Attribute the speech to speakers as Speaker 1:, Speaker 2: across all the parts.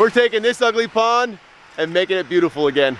Speaker 1: We're taking this ugly pond and making it beautiful again.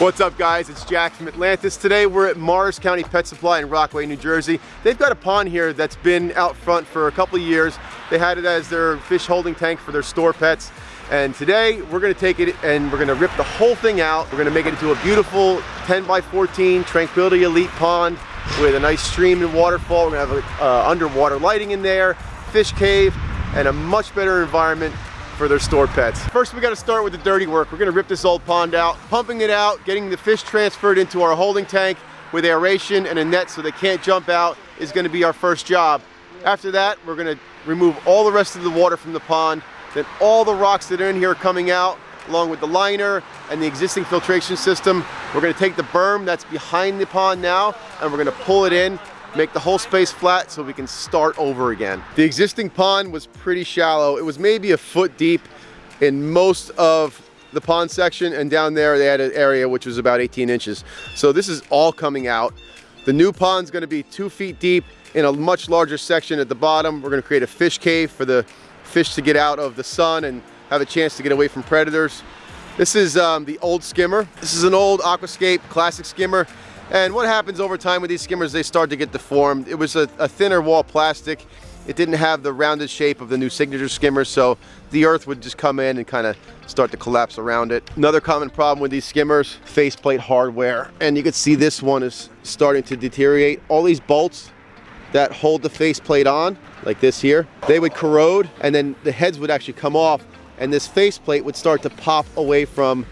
Speaker 1: What's up guys, it's Jack from Atlantis. Today we're at Morris County Pet Supply in Rockaway, New Jersey. They've got a pond here that's been out front for a couple of years. They had it as their fish holding tank for their store pets. And today we're gonna take it and we're gonna rip the whole thing out. We're gonna make it into a beautiful 10 by 14 Tranquility Elite pond with a nice stream and waterfall. We're gonna have underwater lighting in there, fish cave, and a much better environment for their store pets. First we got to start with the dirty work. We're going to rip this old pond out, pumping it out, getting the fish transferred into our holding tank with aeration and a net so they can't jump out is going to be our first job. After that we're going to remove all the rest of the water from the pond. Then all the rocks that are in here are coming out along with the liner and the existing filtration system. We're going to take the berm that's behind the pond now and we're going to pull it in, make the whole space flat so we can start over again. The existing pond was pretty shallow. It was maybe a foot deep in most of the pond section, and down there they had an area which was about 18 inches. So this is all coming out. The new pond's going to be 2 feet deep in a much larger section at the bottom. We're going to create a fish cave for the fish to get out of the sun and have a chance to get away from predators. This is the old skimmer. This is an old Aquascape classic skimmer. And what happens over time with these skimmers, they start to get deformed. It was a thinner wall plastic. It didn't have the rounded shape of the new signature skimmer, so the earth would just come in and kind of start to collapse around it. Another common problem with these skimmers, faceplate hardware. And you can see this one is starting to deteriorate. All these bolts that hold the faceplate on, like this here, they would corrode and then the heads would actually come off and this faceplate would start to pop away from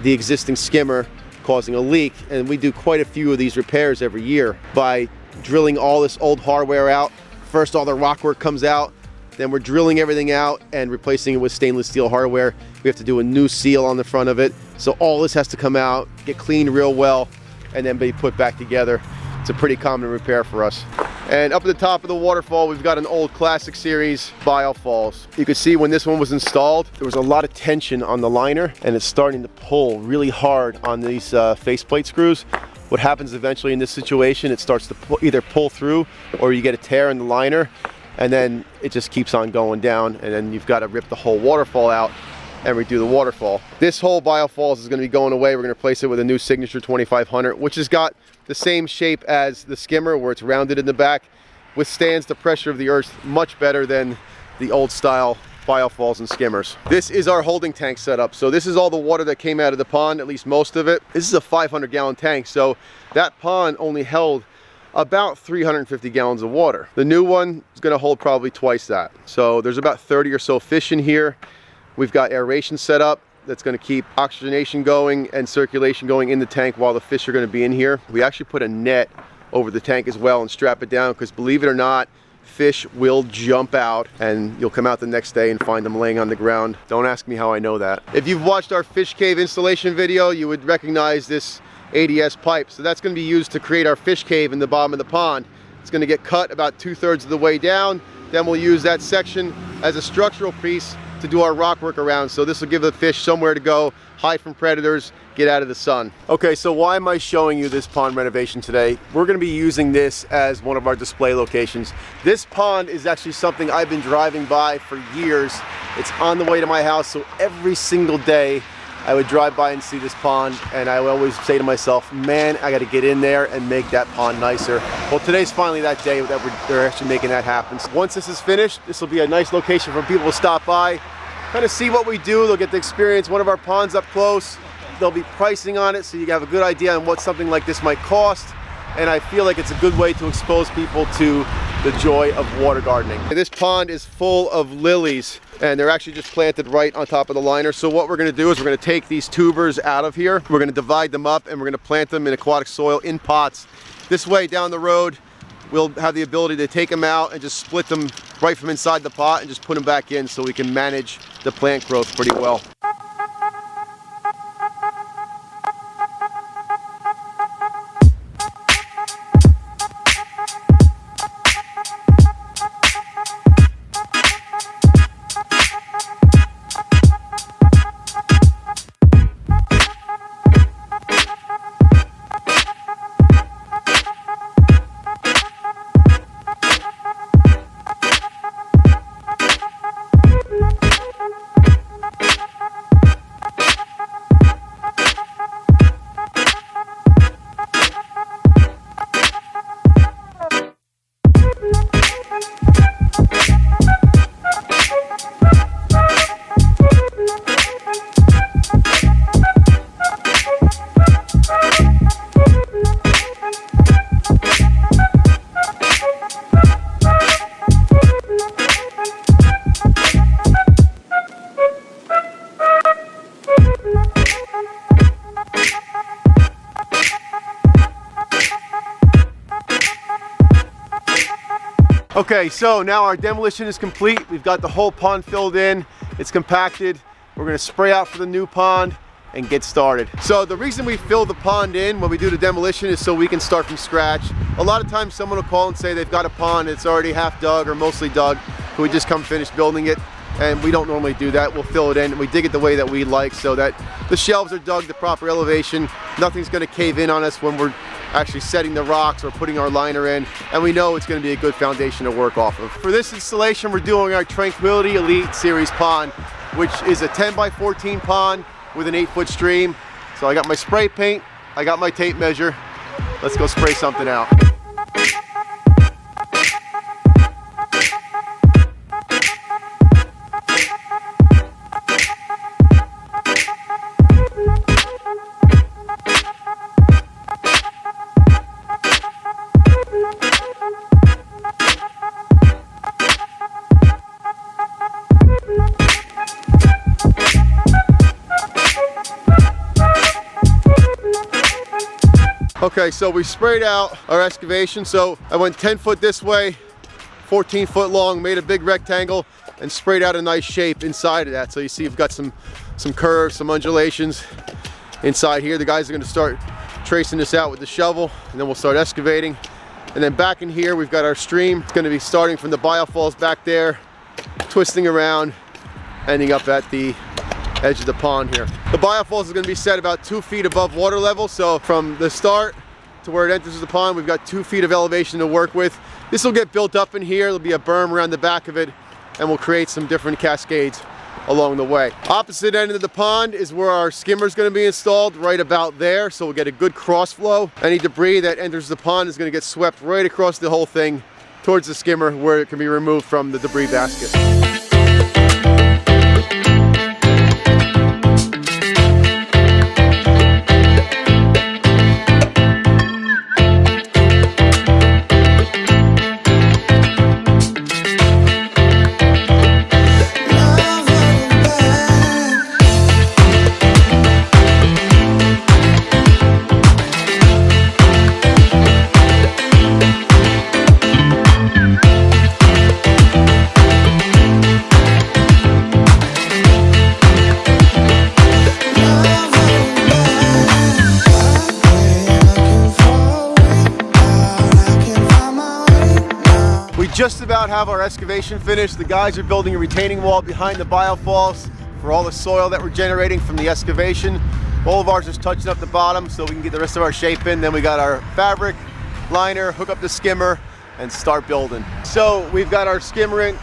Speaker 1: the existing skimmer, causing a leak. And we do quite a few of these repairs every year by drilling all this old hardware out. First all the rock work comes out, then we're drilling everything out and replacing it with stainless steel hardware. We have to do a new seal on the front of it, so all this has to come out, get cleaned real well, and then be put back together. It's a pretty common repair for us. And up at the top of the waterfall, we've got an old classic series biofalls. You can see when this one was installed, there was a lot of tension on the liner and it's starting to pull really hard on these faceplate screws. What happens eventually in this situation, it starts to either pull through or you get a tear in the liner and then it just keeps on going down and then you've got to rip the whole waterfall out and redo the waterfall. This whole biofalls is going to be going away. We're going to replace it with a new signature 2500, which has got the same shape as the skimmer where it's rounded in the back, withstands the pressure of the earth much better than the old style biofalls and skimmers. This is our holding tank setup. So this is all the water that came out of the pond, at least most of it. This is a 500-gallon tank, so that pond only held about 350 gallons of water. The new one is going to hold probably twice that. So there's about 30 or so fish in here. We've got aeration set up that's going to keep oxygenation going and circulation going in the tank while the fish are going to be in here. We actually put a net over the tank as well and strap it down because, believe it or not, fish will jump out and you'll come out the next day and find them laying on the ground. Don't ask me how I know that. If you've watched our fish cave installation video, you would recognize this ADS pipe. So that's going to be used to create our fish cave in the bottom of the pond. It's going to get cut about 2/3 of the way down. Then we'll use that section as a structural piece to do our rock work around. So this will give the fish somewhere to go, hide from predators, get out of the sun. Okay, so why am I showing you this pond renovation today? We're going to be using this as one of our display locations. This pond is actually something I've been driving by for years. It's on the way to my house, so every single day I would drive by and see this pond, and I would always say to myself, man, I got to get in there and make that pond nicer. Well, today's finally that day that they're actually making that happen. So once this is finished, this will be a nice location for people to stop by, kind of see what we do. They'll get to experience one of our ponds up close. There'll be pricing on it, so you have a good idea on what something like this might cost. And I feel like it's a good way to expose people to the joy of water gardening. This pond is full of lilies, and they're actually just planted right on top of the liner. So what we're gonna do is we're gonna take these tubers out of here, we're gonna divide them up, and we're gonna plant them in aquatic soil in pots. This way down the road, we'll have the ability to take them out and just split them right from inside the pot and just put them back in, so we can manage the plant growth pretty well. Okay, so now our demolition is complete. We've got the whole pond filled in. It's compacted. We're gonna spray out for the new pond and get started. So the reason we fill the pond in when we do the demolition is so we can start from scratch. A lot of times someone will call and say they've got a pond that's already half dug or mostly dug. So we just come finish building it, and we don't normally do that. We'll fill it in and we dig it the way that we like, so that the shelves are dug the proper elevation. Nothing's gonna cave in on us when we're actually setting the rocks or putting our liner in, and we know it's going to be a good foundation to work off of. For this installation, we're doing our Tranquility Elite Series pond, which is a 10 by 14 pond with an 8-foot stream. So I got my spray paint, I got my tape measure. Let's go spray something out. Okay, so we sprayed out our excavation. So I went 10 foot this way, 14 foot long, made a big rectangle, and sprayed out a nice shape inside of that. So you see we've got some curves, some undulations inside here. The guys are gonna start tracing this out with the shovel, and then we'll start excavating. And then back in here, we've got our stream. It's gonna be starting from the biofalls back there, twisting around, ending up at the edge of the pond here. The biofalls is going to be set about 2 feet above water level, so from the start to where it enters the pond, we've got 2 feet of elevation to work with. This will get built up in here. There'll be a berm around the back of it, and we'll create some different cascades along the way. Opposite end of the pond is where our skimmer is going to be installed, right about there, so we'll get a good cross flow. Any debris that enters the pond is going to get swept right across the whole thing towards the skimmer, where it can be removed from the debris basket. Just about have our excavation finished. The guys are building a retaining wall behind the biofalls for all the soil that we're generating from the excavation. All of ours is touching up the bottom so we can get the rest of our shape in. Then we got our fabric, liner, hook up the skimmer, and start building. So we've got our skimmer in,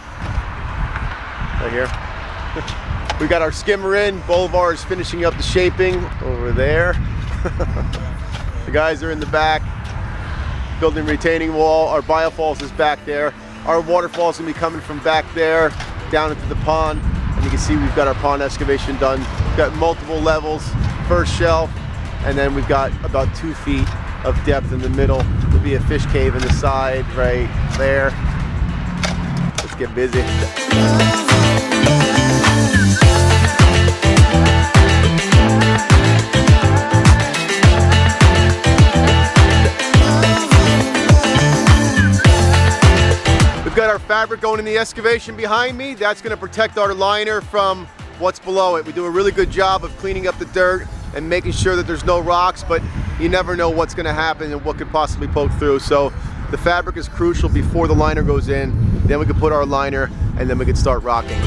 Speaker 1: right here. We got our skimmer in. Bolivar is finishing up the shaping over there. The guys are in the back, building retaining wall. Our biofalls is back there. Our waterfalls gonna be coming from back there down into the pond, and you can see we've got our pond excavation done. We've got multiple levels, first shelf, and then we've got about 2 feet of depth in the middle would be a fish cave in the side right there. Let's get busy. We've got our fabric going in the excavation behind me. That's going to protect our liner from what's below it. We do a really good job of cleaning up the dirt and making sure that there's no rocks, but you never know what's going to happen and what could possibly poke through. So the fabric is crucial before the liner goes in. Then we can put our liner and then we can start rocking.